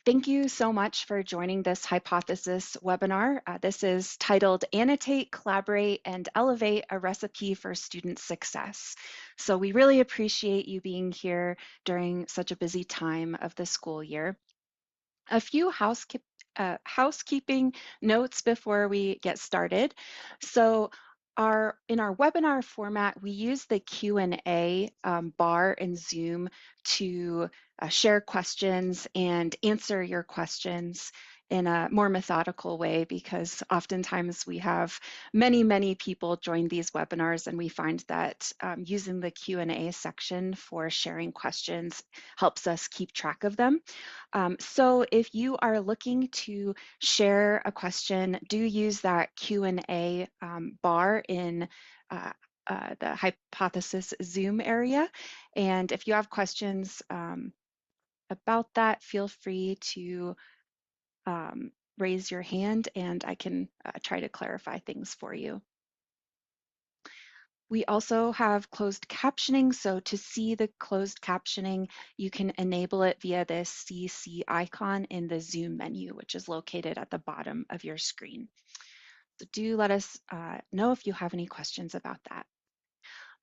Thank you so much for joining this Hypothesis webinar. This is titled Annotate, Collaborate, and Elevate, a Recipe for Student Success. So we really appreciate you being here during such a busy time of the school year. A few housekeeping notes before we get started. So in our webinar format, we use the Q&A bar in Zoom to share questions and answer your questions in a more methodical way, because oftentimes we have many people join these webinars, and we find that using the Q&A section for sharing questions helps us keep track of them. So if you are looking to share a question, do use that Q&A bar in the Hypothesis Zoom area. And if you have questions about that, feel free to raise your hand and I can try to clarify things for you. We also have closed captioning, so to see the closed captioning, you can enable it via the CC icon in the Zoom menu, which is located at the bottom of your screen. So do let us know if you have any questions about that.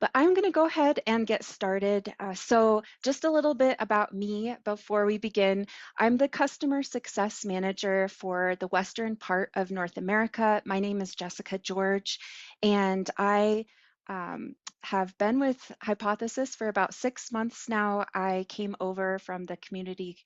But I'm going to go ahead and get started. So just a little bit about me before we begin. I'm the Customer Success Manager for the western part of North America. My name is Jessica George, and I have been with Hypothesis for about 6 months now. I came over from the community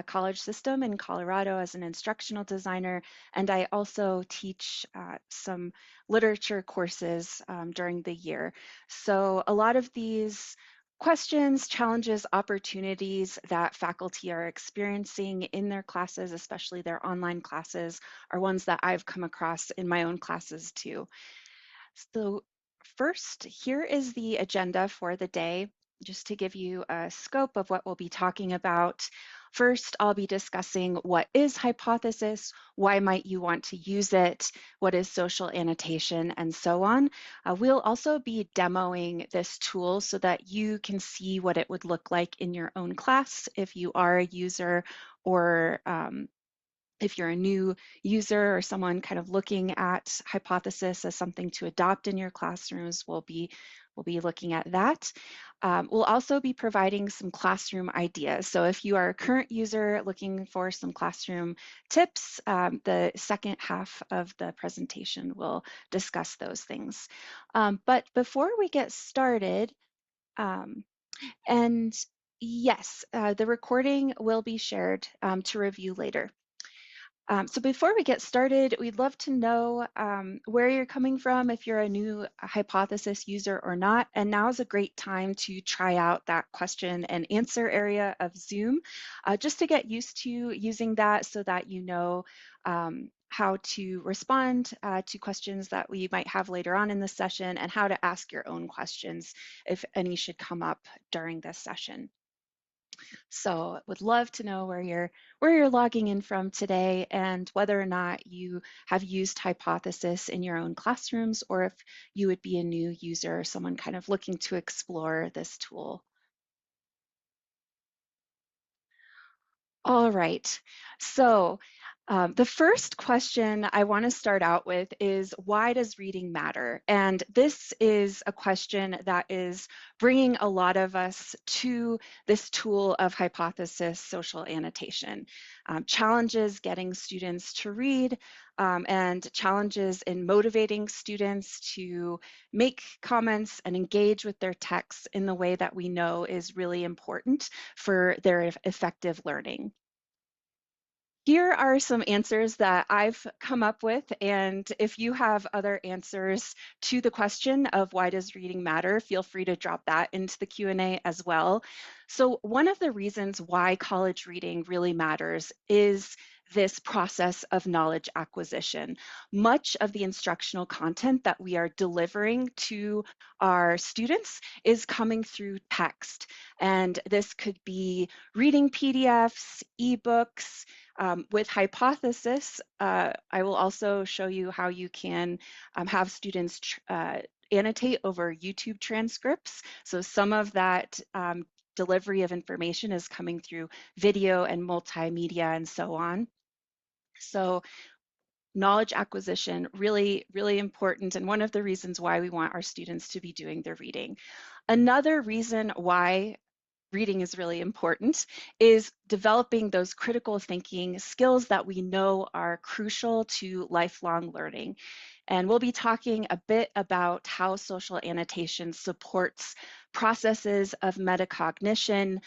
college system in Colorado as an instructional designer, and I also teach some literature courses during the year. So a lot of these questions, challenges, opportunities that faculty are experiencing in their classes, especially their online classes, are ones that I've come across in my own classes too. So first, here is the agenda for the day, just to give you a scope of what we'll be talking about. First, I'll be discussing what is Hypothesis, why might you want to use it, what is social annotation, and so on. We'll also be demoing this tool so that you can see what it would look like in your own class if you are a user, or if you're a new user or someone kind of looking at Hypothesis as something to adopt in your classrooms, we'll be looking at that. We'll also be providing some classroom ideas. So if you are a current user looking for some classroom tips, the second half of the presentation will discuss those things. But before we get started, and yes, the recording will be shared to review later. So before we get started, we'd love to know where you're coming from, if you're a new Hypothesis user or not. And now is a great time to try out that question and answer area of Zoom, just to get used to using that so that you know how to respond to questions that we might have later on in the session, and how to ask your own questions if any should come up during this session. So would love to know where you're logging in from today, and whether or not you have used Hypothesis in your own classrooms, or if you would be a new user, someone kind of looking to explore this tool. All right, so the first question I want to start out with is, why does reading matter? And this is a question that is bringing a lot of us to this tool of Hypothesis social annotation. Challenges getting students to read, and challenges in motivating students to make comments and engage with their texts in the way that we know is really important for their effective learning. Here are some answers that I've come up with, and if you have other answers to the question of why does reading matter, feel free to drop that into the Q&A as well. So one of the reasons why college reading really matters is this process of knowledge acquisition. Much of the instructional content that we are delivering to our students is coming through text, and this could be reading PDFs, ebooks. With Hypothesis, I will also show you how you can have students annotate over YouTube transcripts. So some of that delivery of information is coming through video and multimedia and so on. So knowledge acquisition, really, really important, and one of the reasons why we want our students to be doing their reading. Another reason why reading is really important is developing those critical thinking skills that we know are crucial to lifelong learning. And we'll be talking a bit about how social annotation supports processes of metacognition,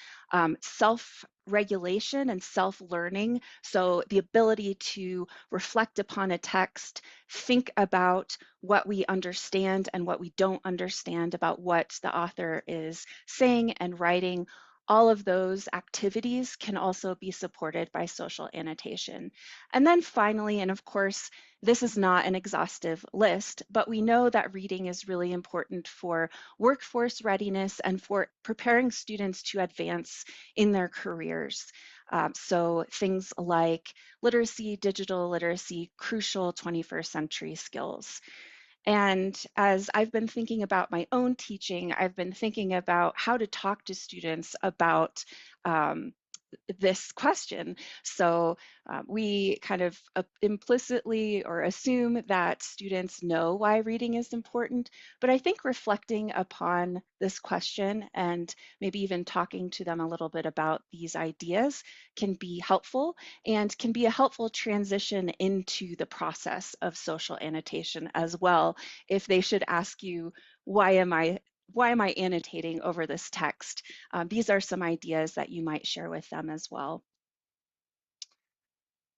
self-regulation and self-learning. So the ability to reflect upon a text, think about what we understand and what we don't understand about what the author is saying and writing. All of those activities can also be supported by social annotation. And then finally, and of course, this is not an exhaustive list, but we know that reading is really important for workforce readiness and for preparing students to advance in their careers. So things like literacy, digital literacy, crucial 21st century skills. And as I've been thinking about my own teaching, I've been thinking about how to talk to students about this question. So we kind of implicitly or assume that students know why reading is important, but I think reflecting upon this question and maybe even talking to them a little bit about these ideas can be helpful and can be a helpful transition into the process of social annotation as well. If they should ask you, why am I annotating over this text? These are some ideas that you might share with them as well.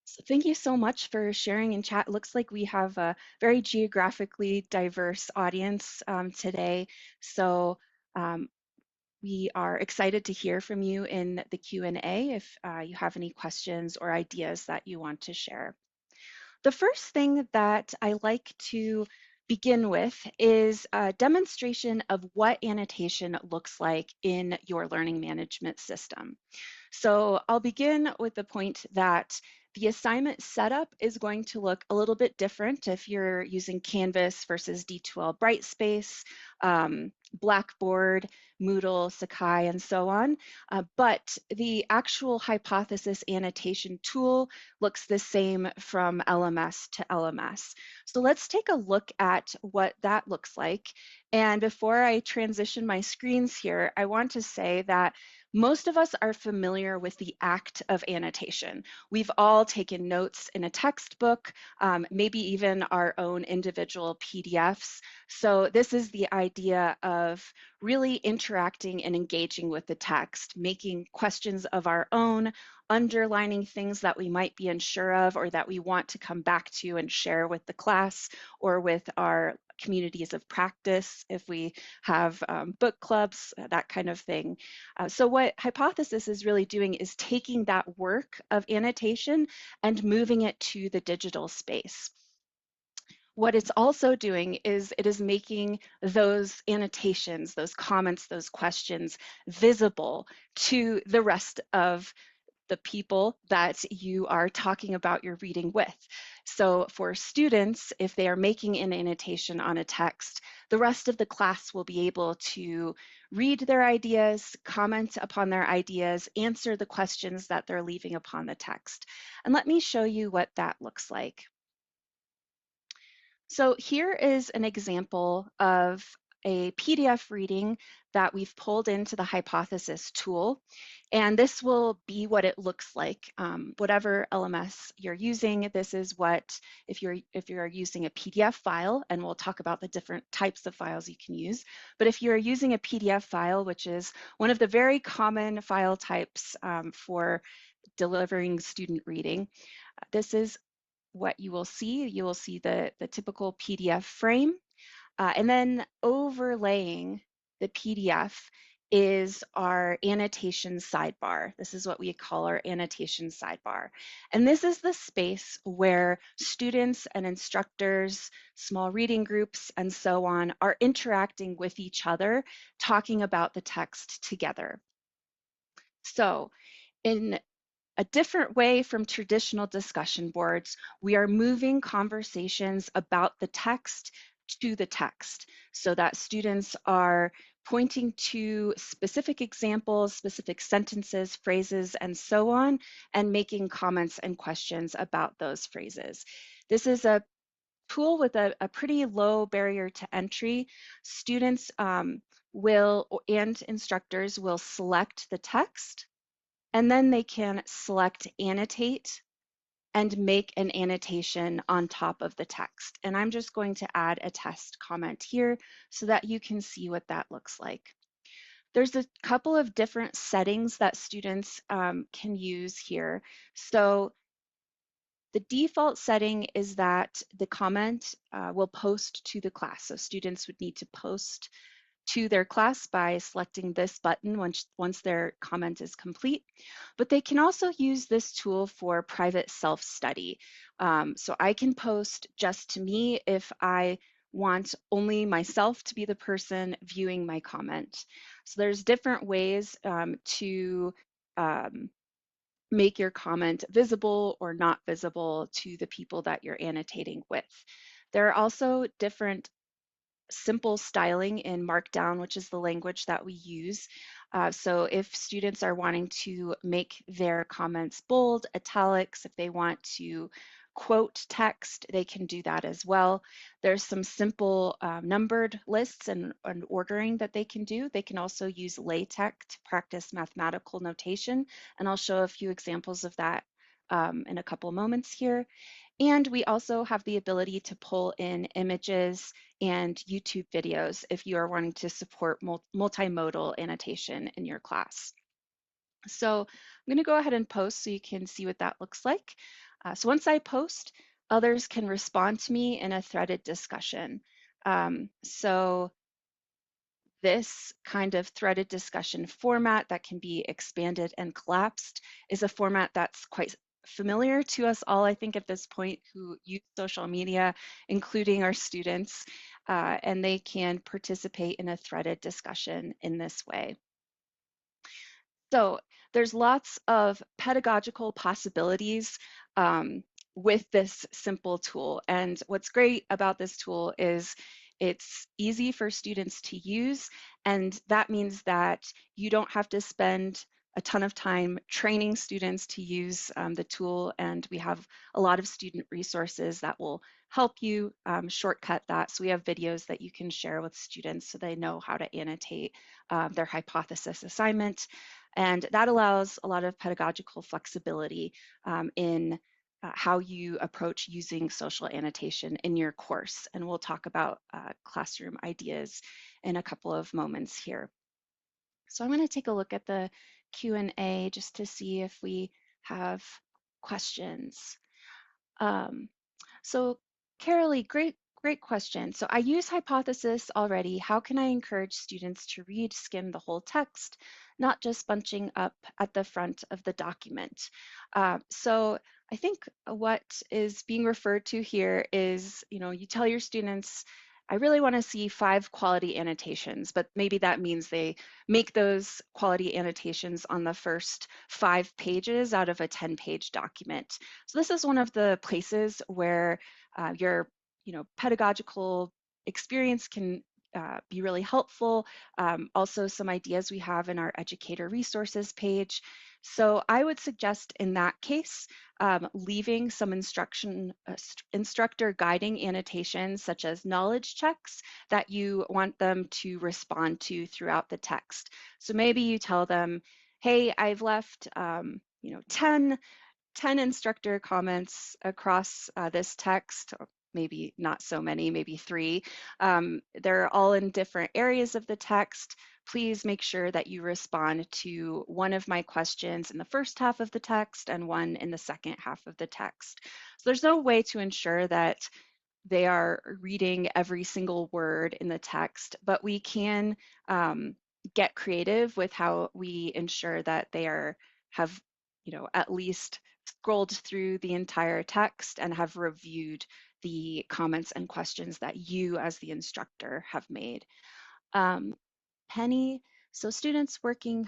So thank you so much for sharing in chat. It looks like we have a very geographically diverse audience today. So we are excited to hear from you in the Q&A if you have any questions or ideas that you want to share. The first thing that I like to begin with is a demonstration of what annotation looks like in your learning management system. So I'll begin with the point that the assignment setup is going to look a little bit different if you're using Canvas versus D2L Brightspace, Blackboard, Moodle, Sakai, and so on. But the actual hypothesis annotation tool looks the same from LMS to LMS. So let's take a look at what that looks like. And before I transition my screens here, I want to say that most of us are familiar with the act of annotation. We've all taken notes in a textbook, maybe even our own individual PDFs. So this is the idea of really interacting and engaging with the text, making questions of our own, underlining things that we might be unsure of or that we want to come back to and share with the class or with our communities of practice if we have book clubs, that kind of thing. So what Hypothesis is really doing is taking that work of annotation and moving it to the digital space. What it's also doing is it is making those annotations, those comments, those questions visible to the rest of the people that you are talking about your reading with. So for students, if they are making an annotation on a text, the rest of the class will be able to read their ideas, comment upon their ideas, answer the questions that they're leaving upon the text. And let me show you what that looks like. So here is an example of a PDF reading that we've pulled into the Hypothesis tool. And this will be what it looks like. Whatever LMS you're using, this is what, if you're using a PDF file, and we'll talk about the different types of files you can use. But if you're using a PDF file, which is one of the very common file types for delivering student reading, this is what you will see. You will see the typical PDF frame, and then overlaying the PDF is our annotation sidebar. This is what we call our annotation sidebar. And this is the space where students and instructors, small reading groups, and so on are interacting with each other, talking about the text together. So in a different way from traditional discussion boards, we are moving conversations about the text to the text so that students are pointing to specific examples, specific sentences, phrases, and so on, and making comments and questions about those phrases. This is a tool with a pretty low barrier to entry. Students and instructors will select the text, and then they can select annotate and make an annotation on top of the text. And I'm just going to add a test comment here so that you can see what that looks like. There's a couple of different settings that students can use here. So the default setting is that the comment will post to the class. So students would need to post to their class by selecting this button once their comment is complete. But they can also use this tool for private self-study. So I can post just to me if I want only myself to be the person viewing my comment. So there's different ways to um, make your comment visible or not visible to the people that you're annotating with. There are also different simple styling in Markdown, which is the language that we use. So if students are wanting to make their comments bold, italics, if they want to quote text, they can do that as well. There's some simple numbered lists and ordering that they can do. They can also use LaTeX to practice mathematical notation, and I'll show a few examples of that in a couple moments here. And we also have the ability to pull in images and YouTube videos if you are wanting to support multimodal annotation in your class. So I'm going to go ahead and post so you can see what that looks like. So once I post, others can respond to me in a threaded discussion. So this kind of threaded discussion format that can be expanded and collapsed is a format that's quite familiar to us all, I think, at this point, who use social media, including our students, and they can participate in a threaded discussion in this way. So there's lots of pedagogical possibilities with this simple tool. And what's great about this tool is it's easy for students to use. And that means that you don't have to spend a ton of time training students to use the tool. And we have a lot of student resources that will help you shortcut that. So we have videos that you can share with students so they know how to annotate their hypothesis assignment. And that allows a lot of pedagogical flexibility in how you approach using social annotation in your course. And we'll talk about classroom ideas in a couple of moments here. So I'm going to take a look at the Q&A just to see if we have questions. So Carolee, great question. So I use hypothesis already. How can I encourage students to read, skim the whole text, not just bunching up at the front of the document? So I think what is being referred to here is, you tell your students, I really want to see 5 quality annotations, but maybe that means they make those quality annotations on the first 5 pages out of a 10-page document. So this is one of the places where your pedagogical experience can be really helpful. Also, some ideas we have in our educator resources page. So I would suggest in that case, leaving some instructor guiding annotations such as knowledge checks that you want them to respond to throughout the text. So maybe you tell them, hey, I've left 10 instructor comments across this text, or maybe not so many, maybe 3. They're all in different areas of the text. Please make sure that you respond to one of my questions in the first half of the text and one in the second half of the text. So there's no way to ensure that they are reading every single word in the text, but we can get creative with how we ensure that they have at least scrolled through the entire text and have reviewed the comments and questions that you as the instructor have made. Penny, so students working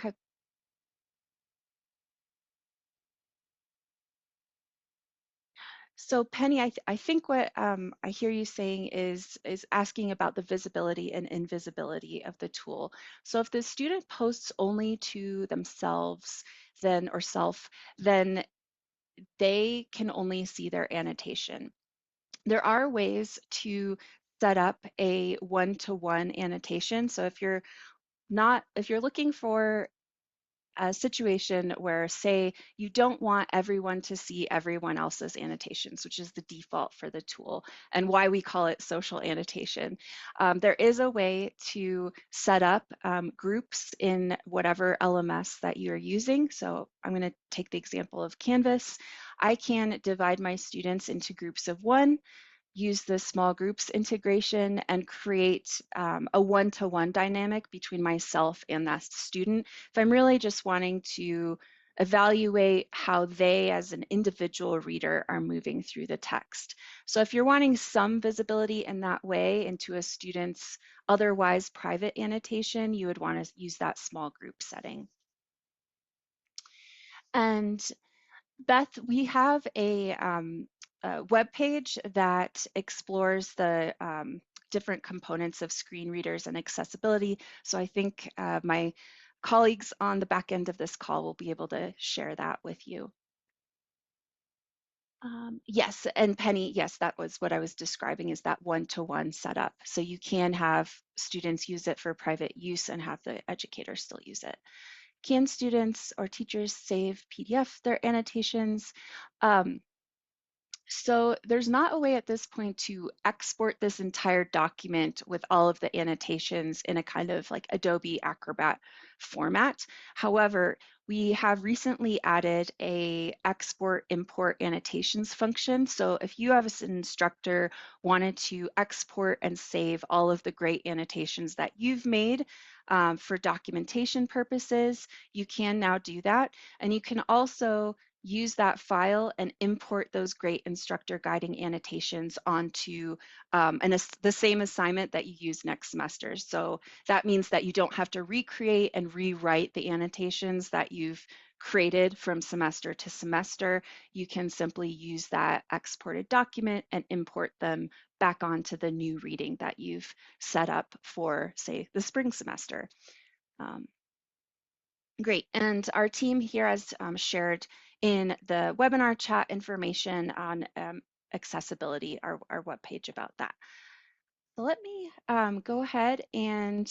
So Penny, I think what I hear you saying is asking about the visibility and invisibility of the tool. So if the student posts only to themselves, then or self, then they can only see their annotation. There are ways to set up a one-to-one annotation. So if you're looking for a situation where, say, you don't want everyone to see everyone else's annotations, which is the default for the tool, and why we call it social annotation. There is a way to set up groups in whatever LMS that you're using. So I'm going to take the example of Canvas. I can divide my students into groups of one, use the small groups integration, and create a one-to-one dynamic between myself and that student. If I'm really just wanting to evaluate how they as an individual reader are moving through the text. So if you're wanting some visibility in that way into a student's otherwise private annotation, you would want to use that small group setting. And Beth, we have a web page that explores the different components of screen readers and accessibility. So I think my colleagues on the back end of this call will be able to share that with you. Yes, and Penny, yes, that was what I was describing, is that one-to-one setup. So you can have students use it for private use and have the educator still use it. Can students or teachers save PDF their annotations? So there's not a way at this point to export this entire document with all of the annotations in a kind of like Adobe Acrobat format. However, we have recently added a export import annotations function. So if you as an instructor wanted to export and save all of the great annotations that you've made for documentation purposes, you can now do that. And you can also use that file and import those great instructor guiding annotations onto the same assignment that you use next semester. So that means that you don't have to recreate and rewrite the annotations that you've created from semester to semester. You can simply use that exported document and import them back onto the new reading that you've set up for, say, the spring semester. Um, Great, and our team here has shared in the webinar chat information on accessibility, our webpage about that. So let me go ahead and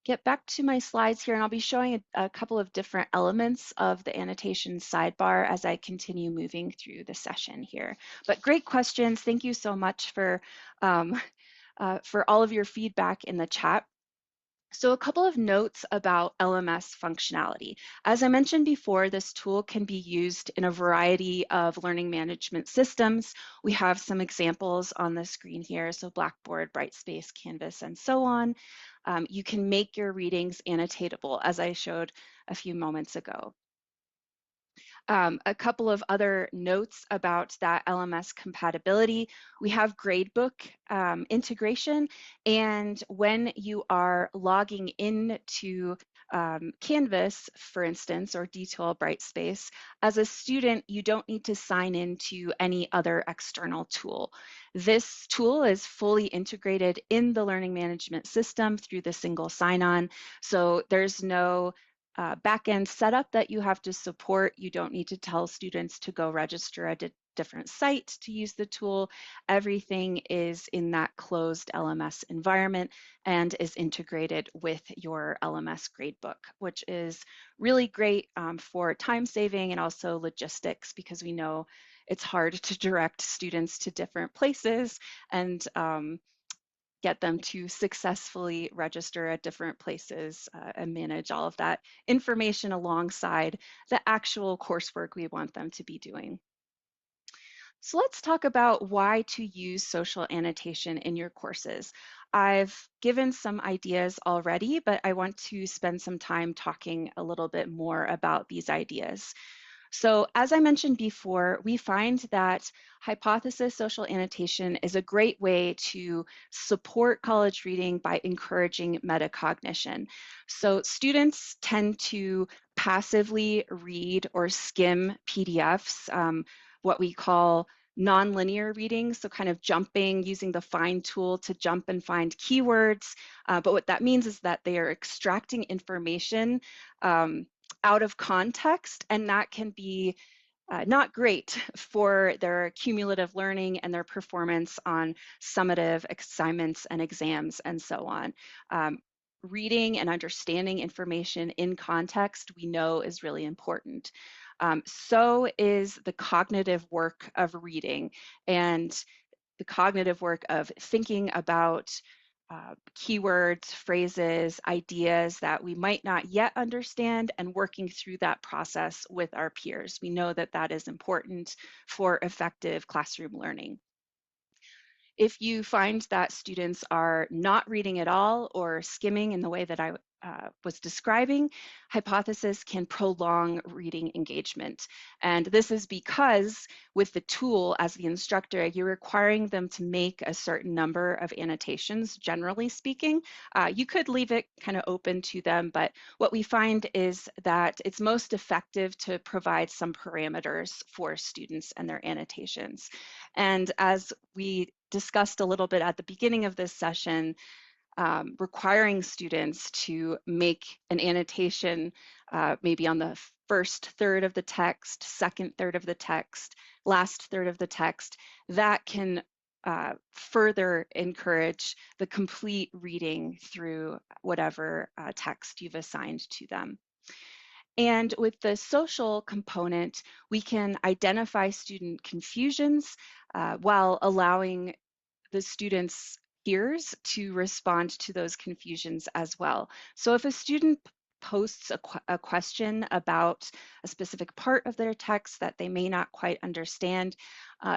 get back to my slides here, and I'll be showing a couple of different elements of the annotation sidebar as I continue moving through the session here. But great questions. Thank you so much for all of your feedback in the chat. So a couple of notes about LMS functionality. As I mentioned before, this tool can be used in a variety of learning management systems. We have some examples on the screen here, so Blackboard, Brightspace, Canvas, and so on. You can make your readings annotatable, as I showed a few moments ago. A couple of other notes about that LMS compatibility. We have gradebook integration, and when you are logging into Canvas, for instance, or D2L Brightspace, as a student, you don't need to sign into any other external tool. This tool is fully integrated in the learning management system through the single sign-on, so there's no backend setup that you have to support. You don't need to tell students to go register at a different site to use the tool. Everything is in that closed LMS environment and is integrated with your LMS gradebook, which is really great for time saving and also logistics, because we know it's hard to direct students to different places and get them to successfully register at different places and manage all of that information alongside the actual coursework we want them to be doing. So let's talk about why to use social annotation in your courses. I've given some ideas already, but I want to spend some time talking a little bit more about these ideas. So as I mentioned before, we find that hypothesis social annotation is a great way to support college reading by encouraging metacognition. So students tend to passively read or skim PDFs what we call nonlinear reading, so kind of jumping, using the find tool to jump and find keywords. But what that means is that they are extracting information out of context, and that can be not great for their cumulative learning and their performance on summative assignments and exams and so on. Reading and understanding information in context, we know, is really important. So is the cognitive work of reading and the cognitive work of thinking about keywords, phrases, ideas that we might not yet understand, and working through that process with our peers. We know that that is important for effective classroom learning. If you find that students are not reading at all or skimming in the way that I was describing, hypothesis can prolong reading engagement. And this is because with the tool as the instructor, you're requiring them to make a certain number of annotations, generally speaking. You could leave it kind of open to them, but what we find is that it's most effective to provide some parameters for students and their annotations. And as we discussed a little bit at the beginning of this session, requiring students to make an annotation maybe on the first third of the text, second third of the text, last third of the text, that can further encourage the complete reading through whatever text you've assigned to them. And with the social component, we can identify student confusions while allowing the students' peers to respond to those confusions as well. So if a student posts a question about a specific part of their text that they may not quite understand,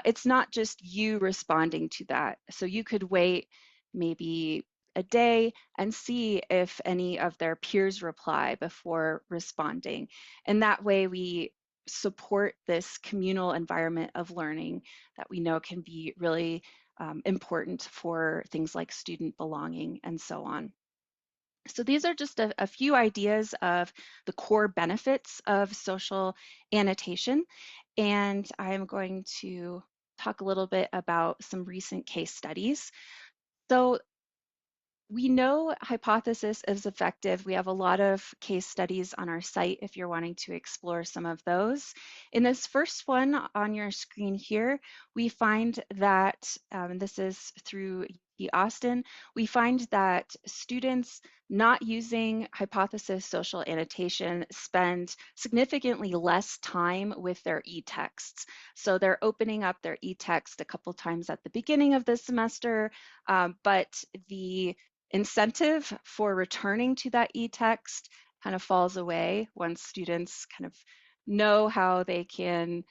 it's not just you responding to that. So you could wait maybe a day and see if any of their peers reply before responding. And that way we support this communal environment of learning that we know can be really important for things like student belonging and so on. So these are just a few ideas of the core benefits of social annotation. And I'm going to talk a little bit about some recent case studies. So we know hypothesis is effective. We have a lot of case studies on our site if you're wanting to explore some of those. In this first one on your screen here, we find that, and this is through UT Austin, we find that students not using hypothesis social annotation spend significantly less time with their e-texts. So they're opening up their e-text a couple times at the beginning of the semester, but the incentive for returning to that e-text kind of falls away once students kind of know how they can,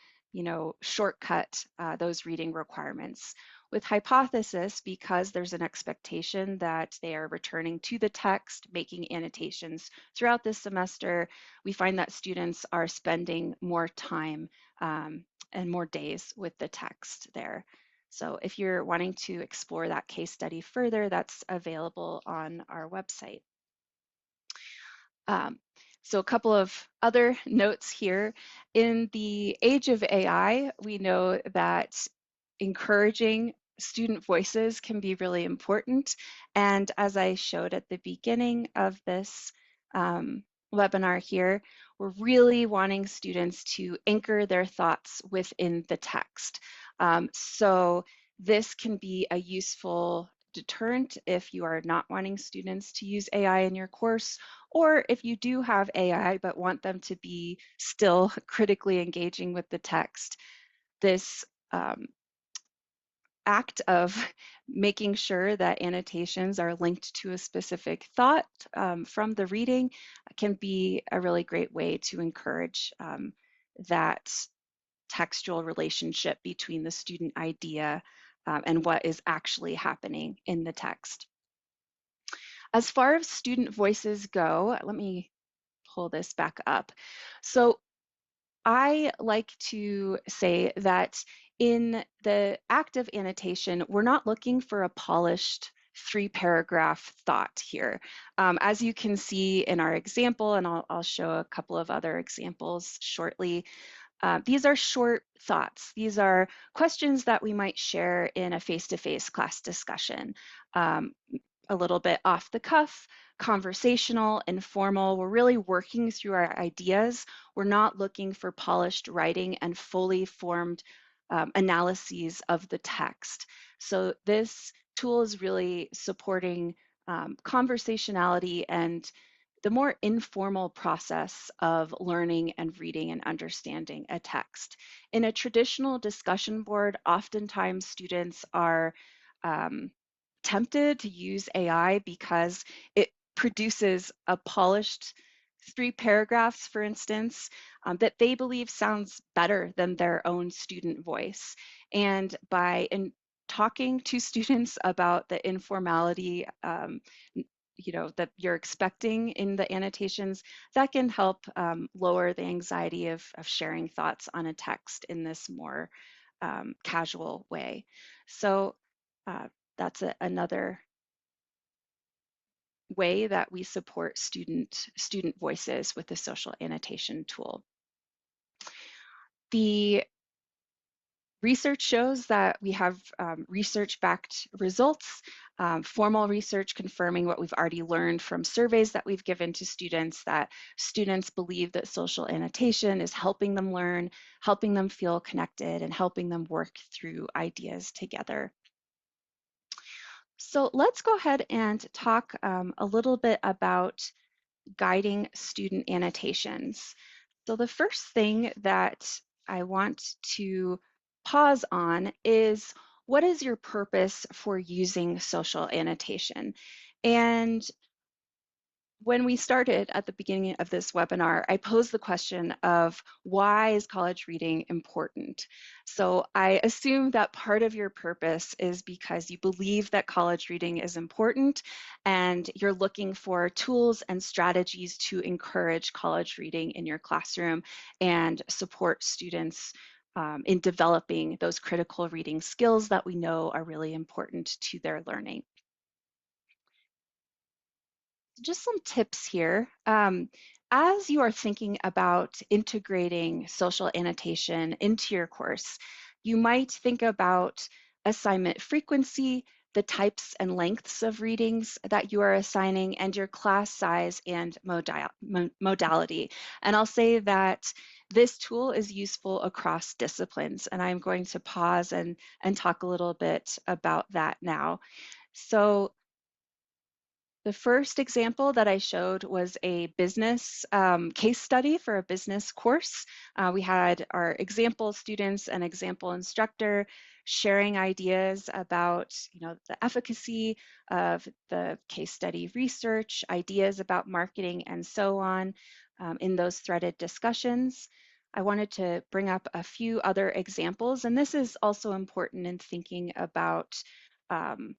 shortcut those reading requirements. With hypothesis, because there's an expectation that they are returning to the text, making annotations throughout this semester, we find that students are spending more time and more days with the text there. So if you're wanting to explore that case study further, that's available on our website. So a couple of other notes here. In the age of AI, we know that encouraging student voices can be really important. And as I showed at the beginning of this webinar here, we're really wanting students to anchor their thoughts within the text. So this can be a useful deterrent if you are not wanting students to use AI in your course, or if you do have AI but want them to be still critically engaging with the text. This act of making sure that annotations are linked to a specific thought from the reading can be a really great way to encourage that textual relationship between the student idea and what is actually happening in the text. As far as student voices go, let me pull this back up. So I like to say that in the act of annotation, we're not looking for a polished 3-paragraph thought here. As you can see in our example, and I'll show a couple of other examples shortly, These are short thoughts. These are questions that we might share in a face-to-face class discussion. Um, a little bit off the cuff, conversational, informal. We're really working through our ideas. We're not looking for polished writing and fully formed analyses of the text. So this tool is really supporting conversationality and the more informal process of learning and reading and understanding a text. In a traditional discussion board, oftentimes students are um, tempted to use AI because it produces a polished 3 paragraphs, for instance, that they believe sounds better than their own student voice. And by talking to students about the informality that you're expecting in the annotations, that can help lower the anxiety of sharing thoughts on a text in this more casual way. So uh, that's another way that we support student voices with the social annotation tool. The research shows that we have research-backed results, formal research confirming what we've already learned from surveys that we've given to students, that students believe that social annotation is helping them learn, helping them feel connected, and helping them work through ideas together. So let's go ahead and talk a little bit about guiding student annotations. So the first thing that I want to pause on is, what is your purpose for using social annotation? And when we started at the beginning of this webinar, I posed the question of, why is college reading important? So I assume that part of your purpose is because you believe that college reading is important and you're looking for tools and strategies to encourage college reading in your classroom and support students in developing those critical reading skills that we know are really important to their learning. Just some tips here. As you are thinking about integrating social annotation into your course, you might think about assignment frequency, the types and lengths of readings that you are assigning, and your class size and modality. And I'll say that this tool is useful across disciplines, and I'm going to pause and talk a little bit about that now. So the first example that I showed was a business case study for a business course. We had our example students and example instructor sharing ideas about, the efficacy of the case study research, ideas about marketing, and so on in those threaded discussions. I wanted to bring up a few other examples, and this is also important in thinking about um,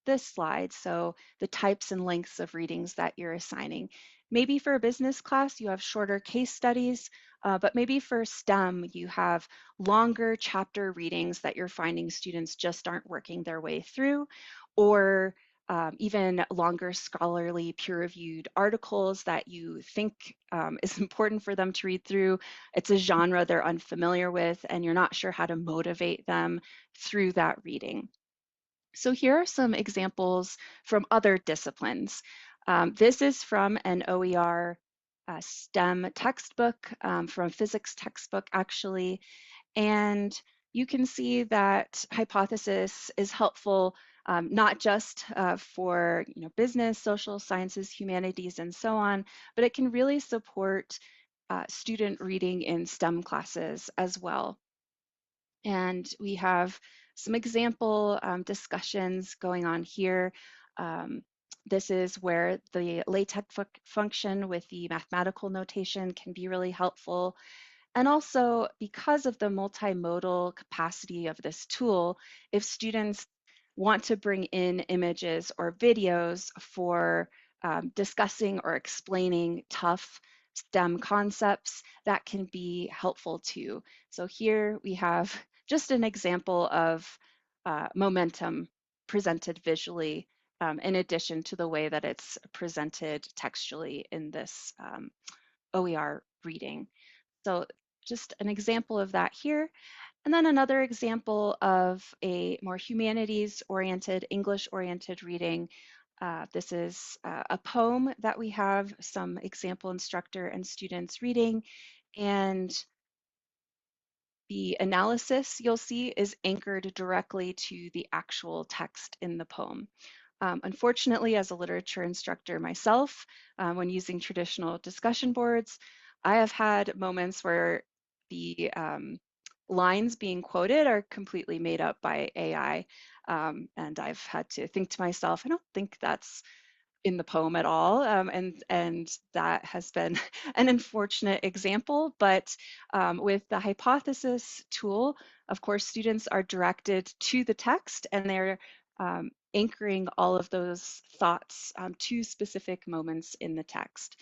this slide, so the types and lengths of readings that you're assigning. Maybe for a business class, you have shorter case studies, but maybe for STEM, you have longer chapter readings that you're finding students just aren't working their way through, or even longer scholarly peer-reviewed articles that you think is important for them to read through. It's a genre they're unfamiliar with, and you're not sure how to motivate them through that reading. So here are some examples from other disciplines. This is from an OER STEM textbook, from a physics textbook actually, and you can see that hypothesis is helpful not just for business, social sciences, humanities, and so on, but it can really support student reading in STEM classes as well. And we have some example discussions going on here. This is where the LaTeX function with the mathematical notation can be really helpful. And also, because of the multimodal capacity of this tool, if students want to bring in images or videos for discussing or explaining tough STEM concepts, that can be helpful too. So here we have just an example of momentum presented visually, in addition to the way that it's presented textually in this OER reading. So just an example of that here. And then another example of a more humanities-oriented, English-oriented reading. This is a poem that we have some example instructor and students reading, and the analysis you'll see is anchored directly to the actual text in the poem. Unfortunately, as a literature instructor myself, when using traditional discussion boards, I have had moments where the lines being quoted are completely made up by AI. And I've had to think to myself, I don't think that's in the poem at all. And that has been an unfortunate example. But with the hypothesis tool, of course, students are directed to the text and they're anchoring all of those thoughts to specific moments in the text.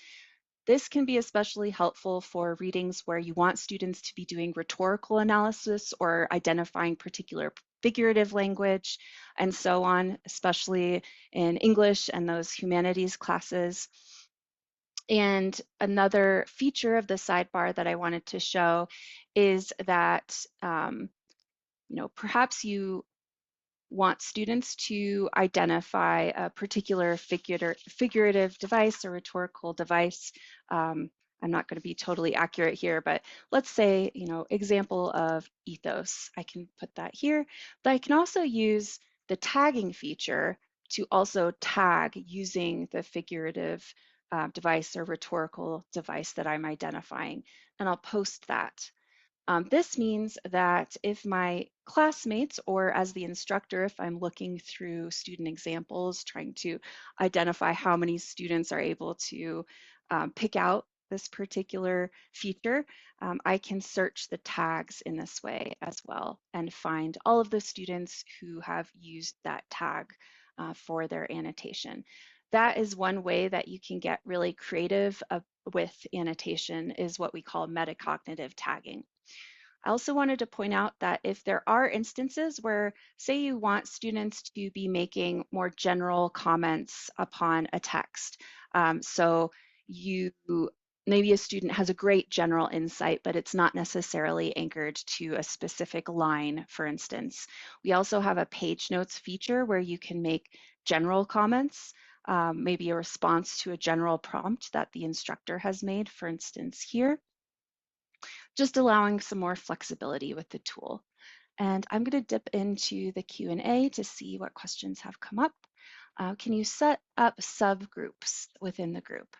This can be especially helpful for readings where you want students to be doing rhetorical analysis or identifying particular figurative language and so on, especially in English and those humanities classes. And another feature of the sidebar that I wanted to show is that, perhaps you want students to identify a particular figurative device or rhetorical device. I'm not going to be totally accurate here, but let's say, example of ethos. I can put that here, but I can also use the tagging feature to also tag using the figurative device or rhetorical device that I'm identifying, and I'll post that. This means that if my classmates, or as the instructor, if I'm looking through student examples, trying to identify how many students are able to pick out this particular feature, I can search the tags in this way as well and find all of the students who have used that tag for their annotation. That is one way that you can get really creative with annotation, is what we call metacognitive tagging. I also wanted to point out that if there are instances where, say, you want students to be making more general comments upon a text, so you maybe a student has a great general insight, but it's not necessarily anchored to a specific line, for instance. We also have a page notes feature where you can make general comments, maybe a response to a general prompt that the instructor has made, for instance, here, just allowing some more flexibility with the tool. And I'm going to dip into the Q&A to see what questions have come up. Can you set up subgroups within the group?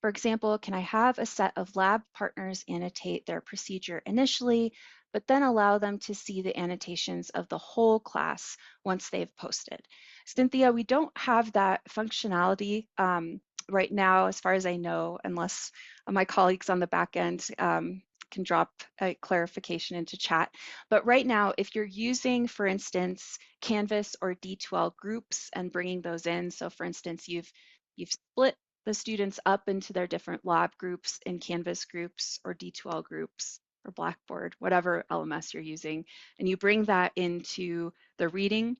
For example, can I have a set of lab partners annotate their procedure initially, but then allow them to see the annotations of the whole class once they've posted? Cynthia, we don't have that functionality right now, as far as I know, unless my colleagues on the back end can drop a clarification into chat. But right now, if you're using, for instance, Canvas or D2L groups and bringing those in, so for instance, you've split the students up into their different lab groups in Canvas groups or D2L groups or Blackboard, whatever LMS you're using, and you bring that into the reading,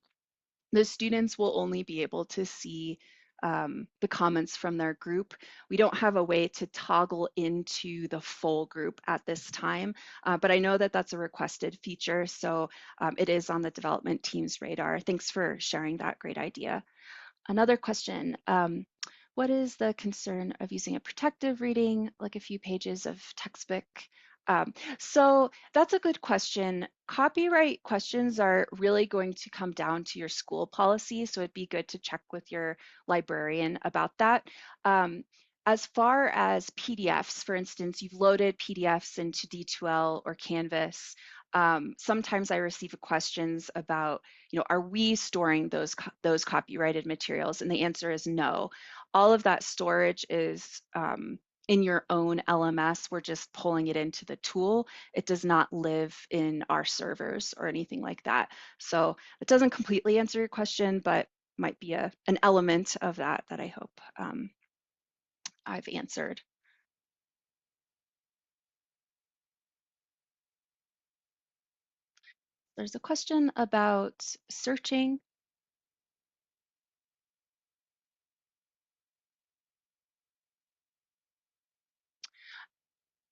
the students will only be able to see the comments from their group. We don't have a way to toggle into the full group at this time, but I know that that's a requested feature, so it is on the development team's radar. Thanks for sharing that great idea. Another question, what is the concern of using a protective reading, like a few pages of textbook? So that's a good question. Copyright questions are really going to come down to your school policy, so it'd be good to check with your librarian about that. As far as PDFs, for instance, you've loaded PDFs into D2L or Canvas. Sometimes I receive questions about, are we storing those copyrighted materials? And the answer is no. All of that storage is in your own LMS. We're just pulling it into the tool. It does not live in our servers or anything like that. So it doesn't completely answer your question, but might be an element of that I hope I've answered. There's a question about searching.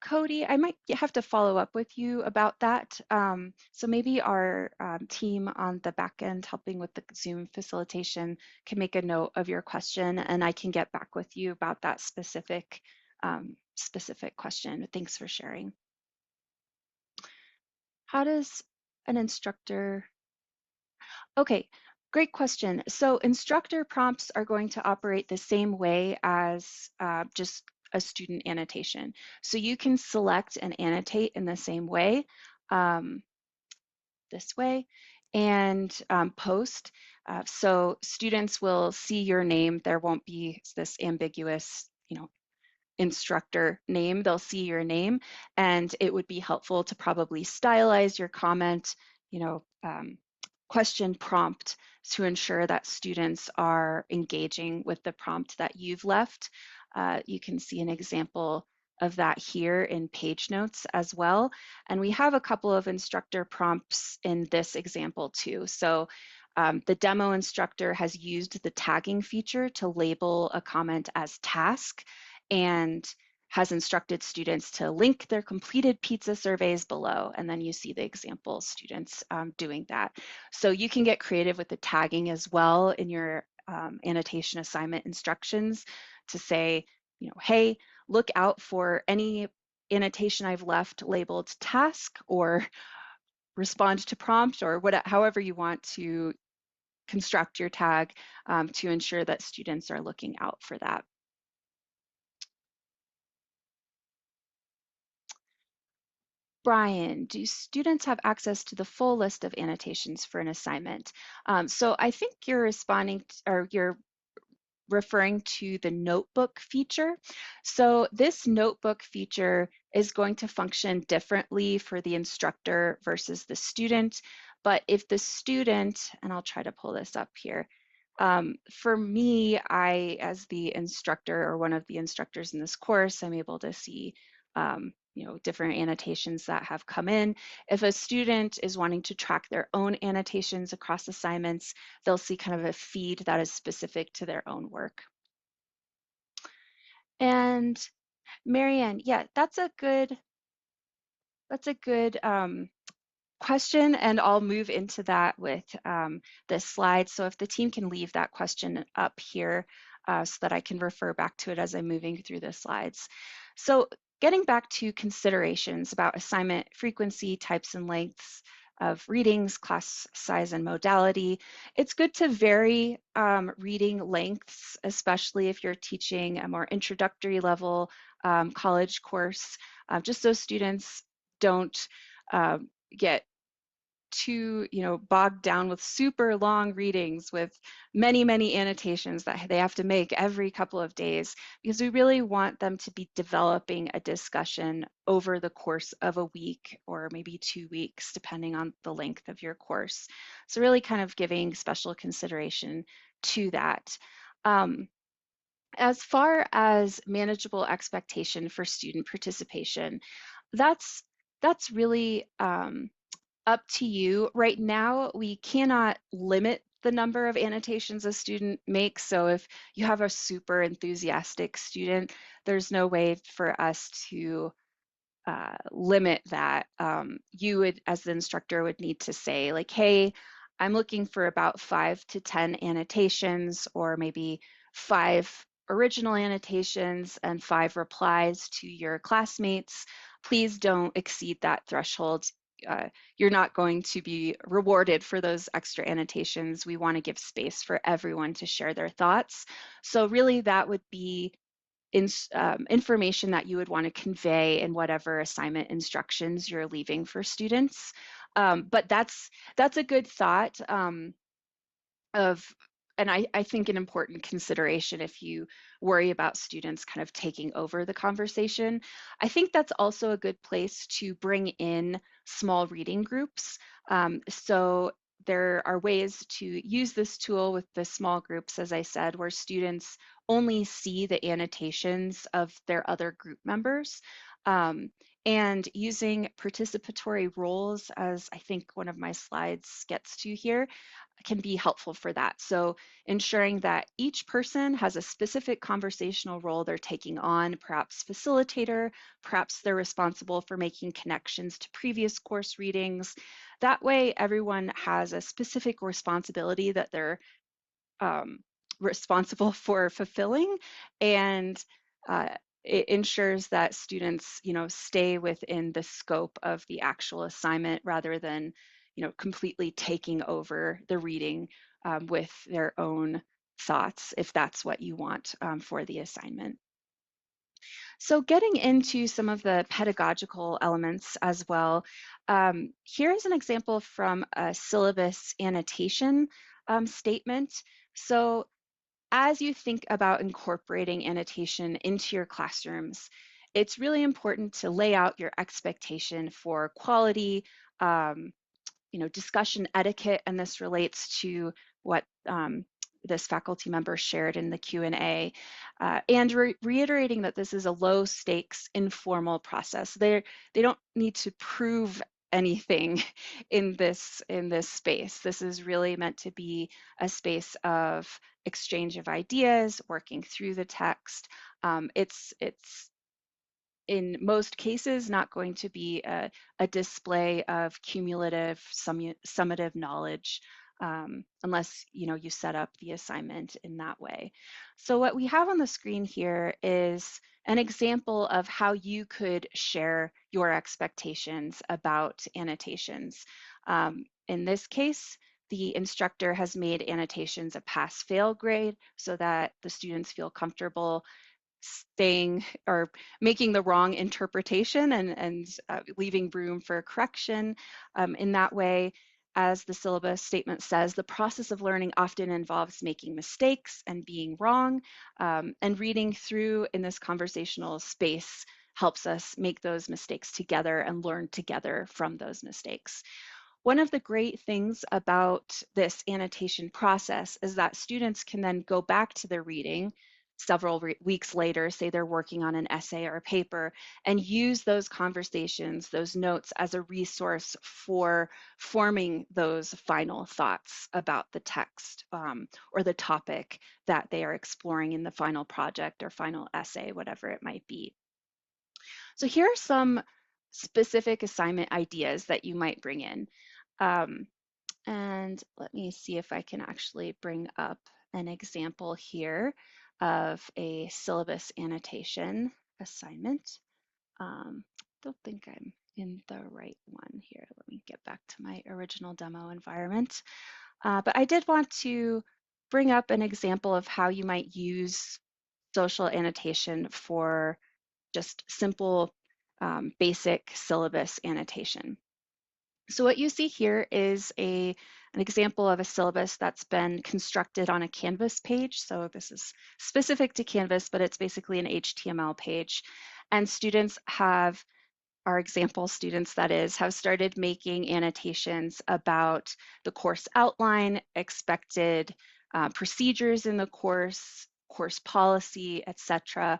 Cody, I might have to follow up with you about that. So maybe our team on the back end helping with the Zoom facilitation can make a note of your question, and I can get back with you about that specific question. Thanks for sharing. How does an instructor... Okay, great question. So instructor prompts are going to operate the same way as just a student annotation. So you can select and annotate in the same way, um, this way, and post. So students will see your name. There won't be this ambiguous, instructor name. They'll see your name, and it would be helpful to probably stylize your comment, you know, question prompt to ensure that students are engaging with the prompt that you've left. You can see an example of that here in page notes as well. And we have a couple of instructor prompts in this example too. So the demo instructor has used the tagging feature to label a comment as task and has instructed students to link their completed pizza surveys below. And then you see the example students doing that. So you can get creative with the tagging as well in your annotation assignment instructions to say, hey, look out for any annotation I've left labeled task or respond to prompt or however you want to construct your tag to ensure that students are looking out for that. Brian, do students have access to the full list of annotations for an assignment? So I think you're responding or you're referring to the notebook feature. So this notebook feature is going to function differently for the instructor versus the student. But if the student, and I'll try to pull this up here, for me, as the instructor or one of the instructors in this course, I'm able to see different annotations that have come in. If a student is wanting to track their own annotations across assignments, they'll see kind of a feed that is specific to their own work. And Marianne, yeah, that's a good question, and I'll move into that with this slide. So if the team can leave that question up here so that I can refer back to it as I'm moving through the slides. So getting back to considerations about assignment frequency, types and lengths of readings, class size and modality, it's good to vary reading lengths, especially if you're teaching a more introductory level college course, just so students don't get too bogged down with super long readings with many annotations that they have to make every couple of days, because we really want them to be developing a discussion over the course of a week or maybe 2 weeks, depending on the length of your course. So really kind of giving special consideration to that. As far as manageable expectation for student participation, that's really up to you. Right now, we cannot limit the number of annotations a student makes. So if you have a super enthusiastic student, there's no way for us to limit that. You would, as the instructor, would need to say like, hey, I'm looking for about 5 to 10 annotations, or maybe 5 original annotations and 5 replies to your classmates. Please don't exceed that threshold. You're not going to be rewarded for those extra annotations. We want to give space for everyone to share their thoughts. So really that would be information that you would want to convey in whatever assignment instructions you're leaving for students. But that's a good thought and I think an important consideration if you worry about students kind of taking over the conversation. I think that's also a good place to bring in small reading groups. So there are ways to use this tool with the small groups, as I said, where students only see the annotations of their other group members. And using participatory roles, as I think one of my slides gets to here, can be helpful for that. So ensuring that each person has a specific conversational role they're taking on, perhaps facilitator, perhaps they're responsible for making connections to previous course readings. That way, everyone has a specific responsibility that they're um, responsible for fulfilling, and uh, it ensures that students, stay within the scope of the actual assignment rather than, completely taking over the reading with their own thoughts, if that's what you want for the assignment. So getting into some of the pedagogical elements as well, here's an example from a syllabus annotation statement. So as you think about incorporating annotation into your classrooms, it's really important to lay out your expectation for quality, um, discussion etiquette, and this relates to what this faculty member shared in the Q&A, and reiterating that this is a low stakes, informal process. They don't need to prove anything in this space. This is really meant to be a space of exchange of ideas, working through the text. It's in most cases not going to be a display of cumulative summative knowledge, unless you set up the assignment in that way. So what we have on the screen here is an example of how you could share your expectations about annotations. In this case, the instructor has made annotations a pass-fail grade so that the students feel comfortable staying or making the wrong interpretation and leaving room for correction. In that way, as the syllabus statement says, the process of learning often involves making mistakes and being wrong, and reading through in this conversational space helps us make those mistakes together and learn together from those mistakes. One of the great things about this annotation process is that students can then go back to their reading several weeks later, say they're working on an essay or a paper, and use those conversations, those notes as a resource for forming those final thoughts about the text or the topic that they are exploring in the final project or final essay, whatever it might be. So here are some specific assignment ideas that you might bring in. Um, and let me see if I can actually bring up an example here of a syllabus annotation assignment. Don't think I'm in the right one here. Let me get back to my original demo environment. But I did want to bring up an example of how you might use social annotation for just simple basic syllabus annotation. So what you see here is an example of a syllabus that's been constructed on a Canvas page. So this is specific to Canvas, but it's basically an HTML page. And students have, our example students that is, have started making annotations about the course outline, expected procedures in the course policy, etc.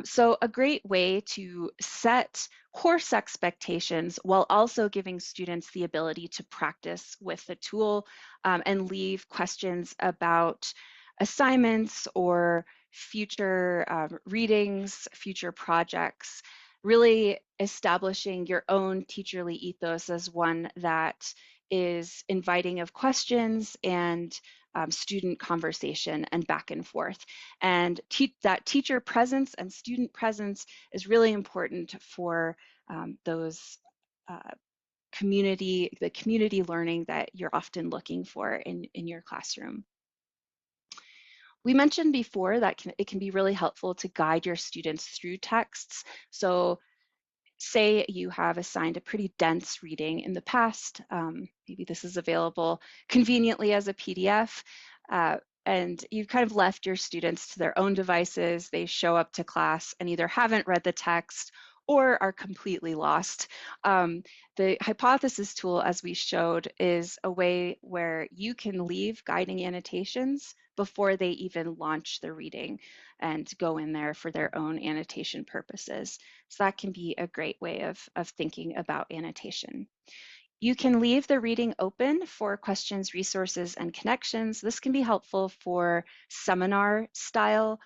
So a great way to set course expectations while also giving students the ability to practice with the tool and leave questions about assignments or future readings, future projects, really establishing your own teacherly ethos as one that is inviting of questions and student conversation and back and forth. And that teacher presence and student presence is really important for those the community learning that you're often looking for in your classroom. We mentioned before that it can be really helpful to guide your students through texts. So say you have assigned a pretty dense reading in the past, maybe this is available conveniently as a PDF, and you've kind of left your students to their own devices. They show up to class and either haven't read the text or are completely lost. The hypothesis tool, as we showed, is a way where you can leave guiding annotations before they even launch the reading and go in there for their own annotation purposes. So that can be a great way of thinking about annotation. You can leave the reading open for questions, resources, and connections. This can be helpful for seminar style,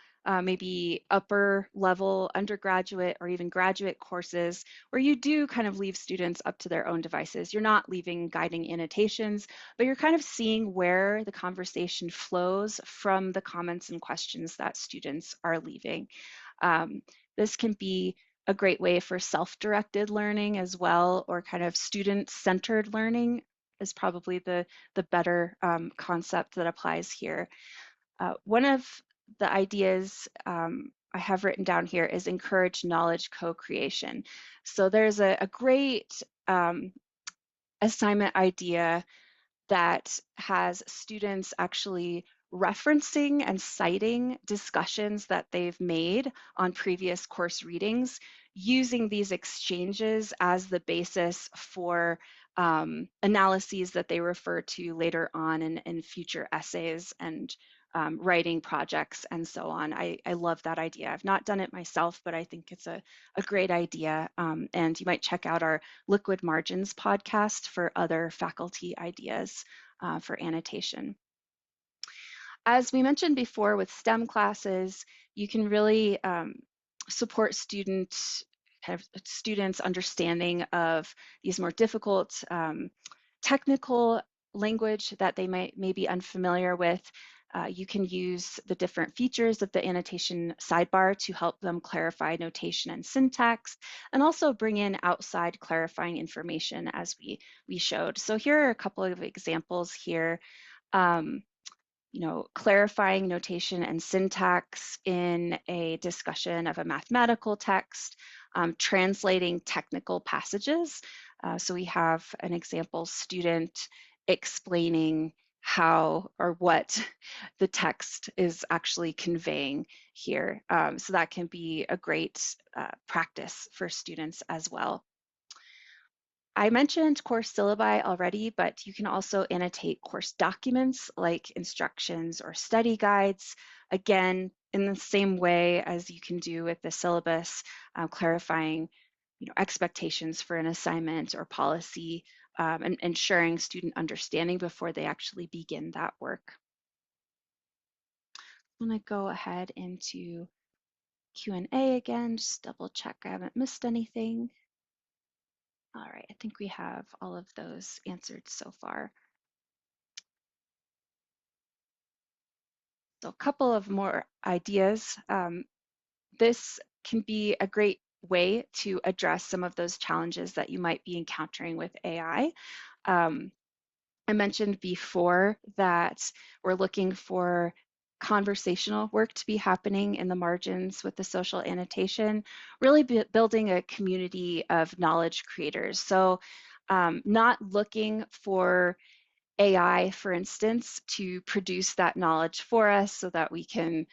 maybe upper level undergraduate or even graduate courses where you do kind of leave students up to their own devices. You're not leaving guiding annotations, but you're kind of seeing where the conversation flows from the comments and questions that students are leaving. This can be a great way for self-directed learning as well, or kind of student-centered learning is probably the better concept that applies here. One of the ideas I have written down here is encourage knowledge co-creation. So there's a great assignment idea that has students actually referencing and citing discussions that they've made on previous course readings, using these exchanges as the basis for analyses that they refer to later on in future essays and writing projects and so on. I love that idea. I've not done it myself, but I think it's a great idea. And you might check out our Liquid Margins podcast for other faculty ideas for annotation. As we mentioned before with STEM classes, you can really support students' understanding of these more difficult technical language that they may be unfamiliar with. You can use the different features of the annotation sidebar to help them clarify notation and syntax, and also bring in outside clarifying information as we showed. So here are a couple of examples here. Clarifying notation and syntax in a discussion of a mathematical text, translating technical passages. So we have an example student explaining how or what the text is actually conveying here. So that can be a great practice for students as well. I mentioned course syllabi already, but you can also annotate course documents like instructions or study guides. Again, in the same way as you can do with the syllabus, clarifying expectations for an assignment or policy, and ensuring student understanding before they actually begin that work. I'm going to go ahead into Q&A again, just double check I haven't missed anything. All right, I think we have all of those answered so far. So a couple of more ideas. This can be a great way to address some of those challenges that you might be encountering with AI. I mentioned before that we're looking for conversational work to be happening in the margins with the social annotation, really building a community of knowledge creators. So not looking for AI, for instance, to produce that knowledge for us so that we can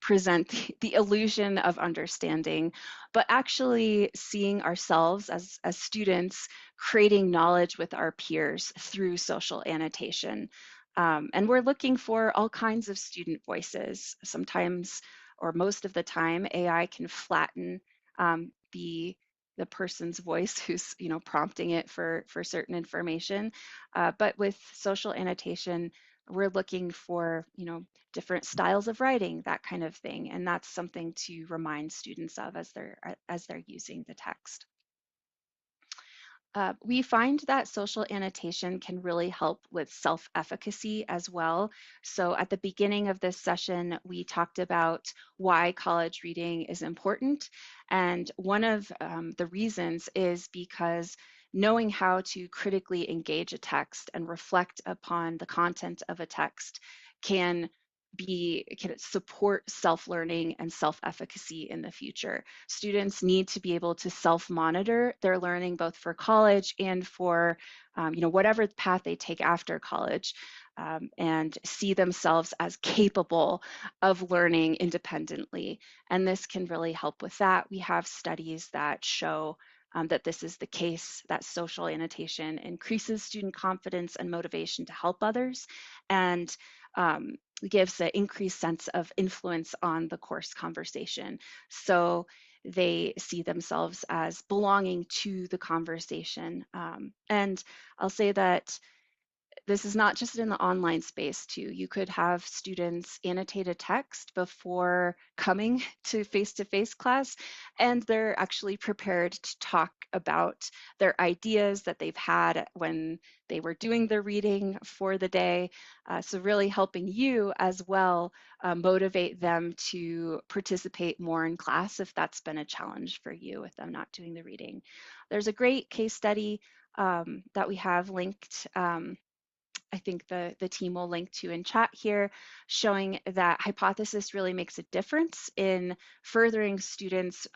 present the illusion of understanding, but actually seeing ourselves as students creating knowledge with our peers through social annotation. And we're looking for all kinds of student voices. Sometimes, or most of the time, AI can flatten the person's voice who's prompting it for certain information. But with social annotation, we're looking for different styles of writing, that kind of thing, and that's something to remind students of as they're using the text. We find that social annotation can really help with self-efficacy as well. So at the beginning of this session, we talked about why college reading is important. And one of the reasons is because knowing how to critically engage a text and reflect upon the content of a text can support self-learning and self-efficacy in the future. Students need to be able to self-monitor their learning both for college and for whatever path they take after college, and see themselves as capable of learning independently. And this can really help with that. We have studies that show that this is the case, that social annotation increases student confidence and motivation to help others. And gives an increased sense of influence on the course conversation. So they see themselves as belonging to the conversation. And I'll say that this is not just in the online space too. You could have students annotate a text before coming to face-to-face class, and they're actually prepared to talk about their ideas that they've had when they were doing the reading for the day. So really helping you as well motivate them to participate more in class if that's been a challenge for you with them not doing the reading. There's a great case study that we have linked. I think the team will link to in chat here, showing that hypothesis really makes a difference in furthering students'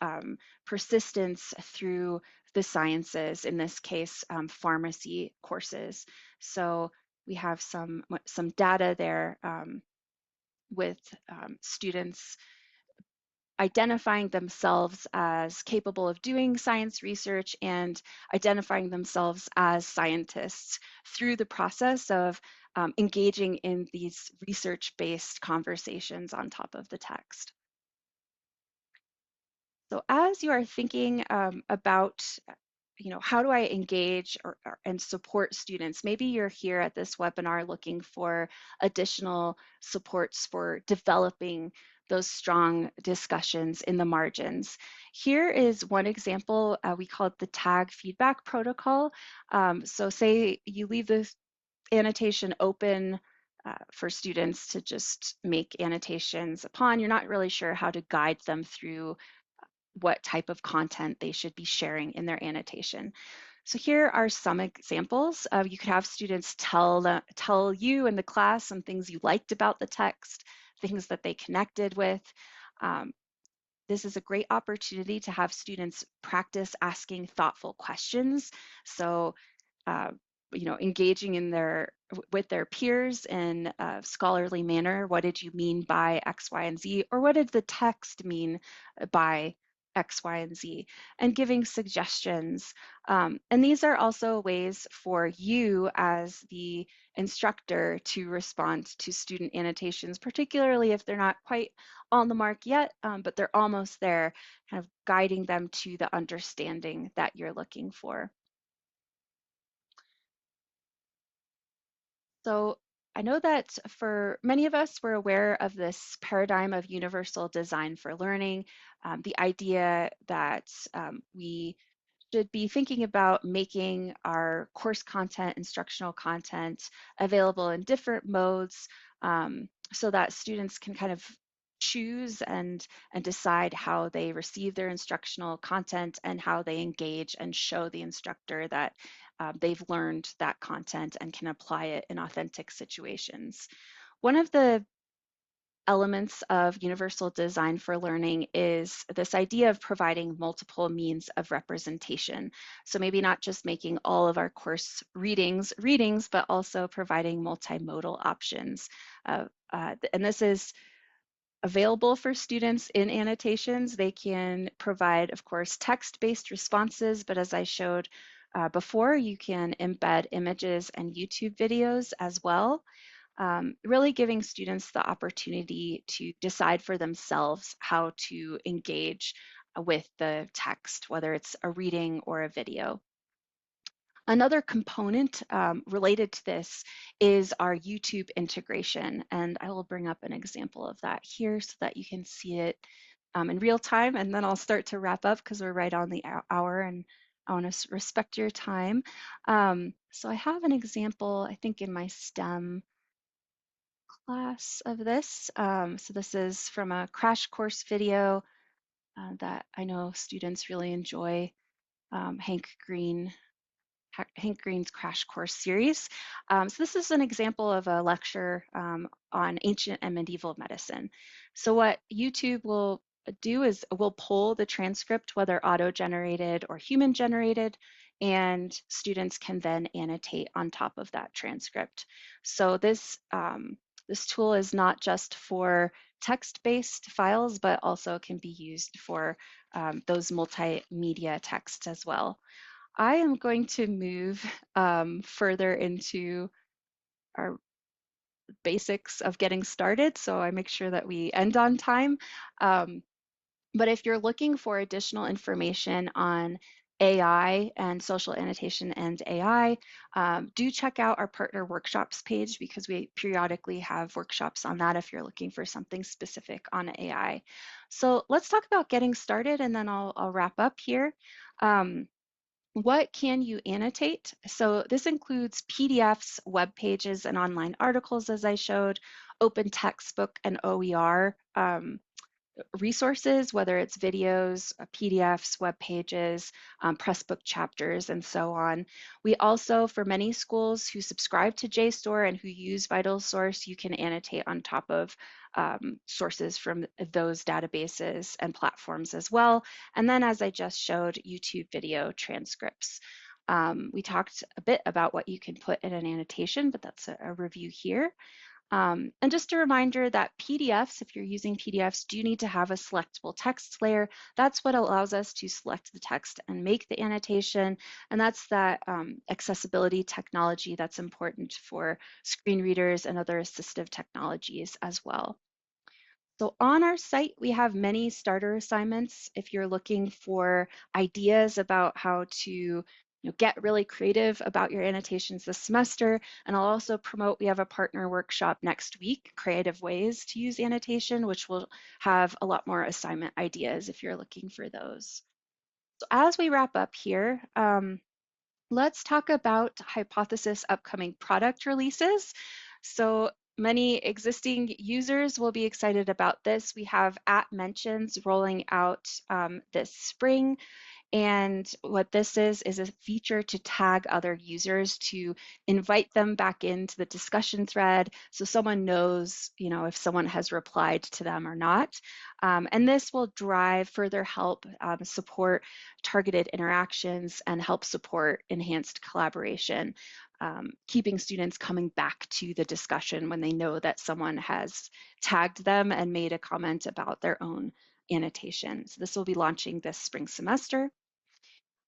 persistence through the sciences, in this case, pharmacy courses. So we have some data there with students identifying themselves as capable of doing science research and identifying themselves as scientists through the process of engaging in these research-based conversations on top of the text. So as you are thinking about how do I engage and support students? Maybe you're here at this webinar looking for additional supports for developing those strong discussions in the margins. Here is one example. We call it the tag feedback protocol. So say you leave the annotation open for students to just make annotations upon. You're not really sure how to guide them through what type of content they should be sharing in their annotation. So here are some examples. You could have students tell you in the class some things you liked about the text, things that they connected with. Um, this is a great opportunity to have students practice asking thoughtful questions. So, uh, engaging in with their peers in a scholarly manner. What did you mean by X, Y, and Z? Or what did the text mean by X, Y, and Z? And giving suggestions. And these are also ways for you as the instructor to respond to student annotations, particularly if they're not quite on the mark yet, but they're almost there, kind of guiding them to the understanding that you're looking for. So I know that for many of us, we're aware of this paradigm of universal design for learning, the idea that we should be thinking about making our course content, instructional content available in different modes so that students can kind of choose and decide how they receive their instructional content and how they engage and show the instructor that they've learned that content and can apply it in authentic situations. One of the elements of universal design for learning is this idea of providing multiple means of representation. So maybe not just making all of our course readings, but also providing multimodal options. And this is available for students in annotations. They can provide, of course, text-based responses, but as I showed before, you can embed images and YouTube videos as well. Really giving students the opportunity to decide for themselves how to engage with the text, whether it's a reading or a video. Another component related to this is our YouTube integration, and I will bring up an example of that here so that you can see it in real time, and then I'll start to wrap up because we're right on the hour and I want to respect your time. So I have an example, I think in my STEM class of this. So this is from a crash course video that I know students really enjoy, Hank Green's Crash Course series. So this is an example of a lecture on ancient and medieval medicine. So what YouTube will do is will pull the transcript, whether auto-generated or human-generated, and students can then annotate on top of that transcript. So this tool is not just for text-based files, but also can be used for those multimedia texts as well. I am going to move further into our basics of getting started, so I make sure that we end on time. Um, but if you're looking for additional information on AI and social annotation and AI, do check out our partner workshops page because we periodically have workshops on that if you're looking for something specific on AI. So let's talk about getting started and then I'll wrap up here. What can you annotate? So this includes PDFs, web pages, and online articles, as I showed, open textbook and OER. Resources, whether it's videos, PDFs, web pages, Pressbook chapters, and so on. We also, for many schools who subscribe to JSTOR and who use VitalSource, you can annotate on top of sources from those databases and platforms as well. And then, as I just showed, YouTube video transcripts. We talked a bit about what you can put in an annotation, but that's a review here. And just a reminder that PDFs, if you're using PDFs, do need to have a selectable text layer. That's what allows us to select the text and make the annotation. And that's that accessibility technology that's important for screen readers and other assistive technologies as well. So on our site, we have many starter assignments if you're looking for ideas about how to get really creative about your annotations this semester. And I'll also promote, we have a partner workshop next week, Creative Ways to Use Annotation, which will have a lot more assignment ideas if you're looking for those. So as we wrap up here, let's talk about Hypothesis upcoming product releases. So many existing users will be excited about this. We have @mentions rolling out this spring. And what this is a feature to tag other users to invite them back into the discussion thread so someone knows, if someone has replied to them or not. And this will drive further help, support targeted interactions, and help support enhanced collaboration, keeping students coming back to the discussion when they know that someone has tagged them and made a comment about their own annotation. So this will be launching this spring semester.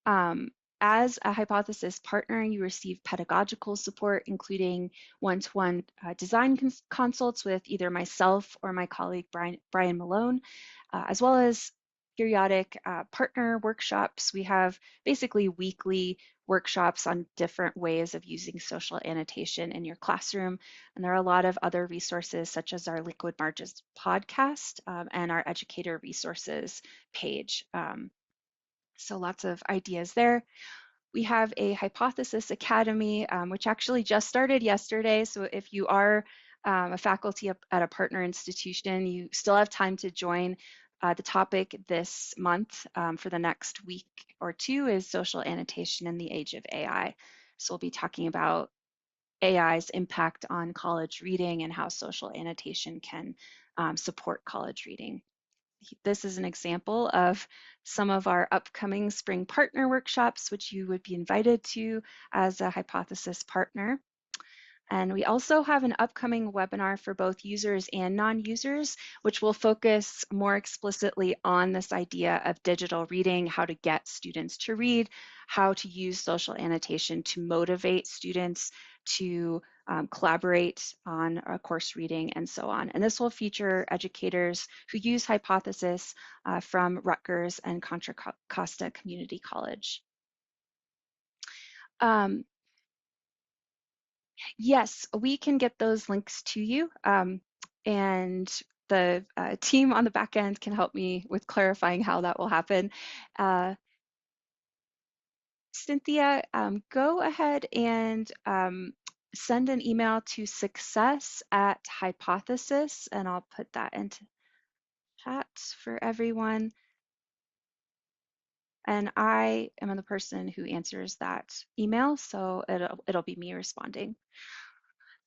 Um, as a Hypothesis partner, you receive pedagogical support, including one-to-one design consults with either myself or my colleague, Brian Malone, as well as periodic partner workshops. We have basically weekly workshops on different ways of using social annotation in your classroom. And there are a lot of other resources, such as our Liquid Margins podcast and our educator resources page. So lots of ideas there. We have a Hypothesis Academy, which actually just started yesterday. So if you are a faculty at a partner institution, you still have time to join. The topic this month for the next week or two is social annotation in the age of AI. So we'll be talking about AI's impact on college reading and how social annotation can support college reading. This is an example of some of our upcoming spring partner workshops, which you would be invited to as a Hypothesis partner. And we also have an upcoming webinar for both users and non-users, which will focus more explicitly on this idea of digital reading, how to get students to read, how to use social annotation to motivate students to collaborate on a course reading and so on. And this will feature educators who use Hypothesis from Rutgers and Contra Costa Community College. Yes, we can get those links to you. And the team on the back end can help me with clarifying how that will happen. Cynthia, go ahead and send an email to success@hypothesis, and I'll put that into chat for everyone. And I am the person who answers that email, so it'll be me responding.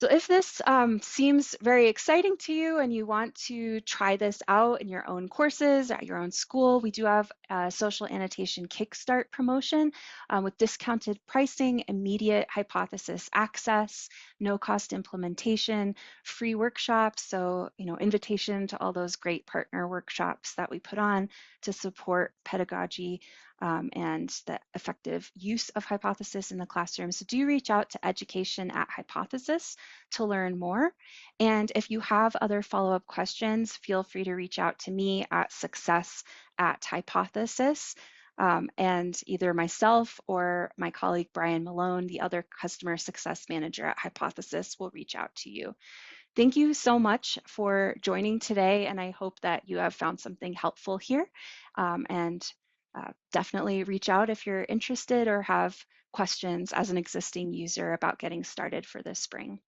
So if this seems very exciting to you and you want to try this out in your own courses at your own school, we do have a social annotation kickstart promotion with discounted pricing, immediate Hypothesis access, no cost implementation, free workshops. So, invitation to all those great partner workshops that we put on to support pedagogy and the effective use of Hypothesis in the classroom. So do reach out to education@hypothesis to learn more. And if you have other follow-up questions, feel free to reach out to me at success@hypothesis. And either myself or my colleague Brian Malone, the other customer success manager at Hypothesis, will reach out to you. Thank you so much for joining today, and I hope that you have found something helpful here. And definitely reach out if you're interested or have questions as an existing user about getting started for this spring.